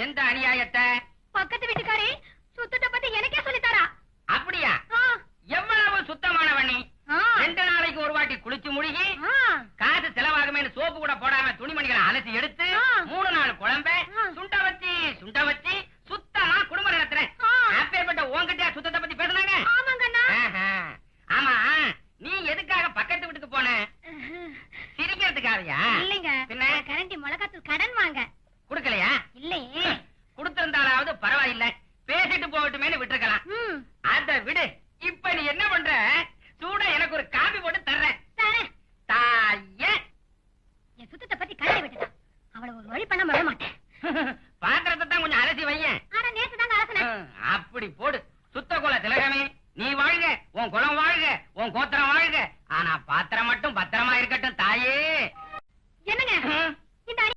எந்த அநியாயத்தை? பக்கத்து வீட்டுக்காரி சுத்தத்தை பத்தி எனக்கே சொல்லித்தாரா. அப்படியா? எவ்வளவு சுத்தமானவன் நீ. 2 நாளைக்கு ஒரு வாட்டி குளிச்சு முழுகி காசு செலவாகுமே சோப்பு கூட போடாம துணிமணிகளை அலசி எடுத்து 3 நாள் குழம்ப சுண்ட வச்சு சுத்தமா குடும்பம் நடத்துறேன். அப்பேற்பட்ட உன்கிட்ட சுத்தத்தை பத்தி பேசுனாங்க. ஆமா, நீ எதுக்காக பக்கத்து வீட்டுக்கு போன? சிரிக்கிறதுக்காகயா? இல்லைங்க, கரண்டி மிளகாத்தூள் கடன் வாங்க. குடுக்கலையா? இல்லையே. குடுத்திருந்தாலாவது பரவாயில்ல, பேசிட்டு போகட்டுமேனு விட்டுருக்கலாம். அத விடு. இப்ப நீ என்ன பண்ற? சூட எனக்கு ஒரு காபி போட்டு தர்றேன். தாயே, என் சுத்தத்தை பத்தி கழுவி விட்டுதான் அவளை ஒரு வழி பண்ண விட மாட்டேன். பாத்திரத்தை தான் கொஞ்சம் அலசி வையேன். ஆனா நேத்து தாங்க அலசினேன். அப்படி போடு. சுத்த குல திலகமே, நீ வாழ்க, உன் குலம் வாழ்க, உன் கோத்திரம் வாழ்க. ஆனா பாத்திரம் மட்டும் பத்திரமா இருக்கட்டும் தாயே.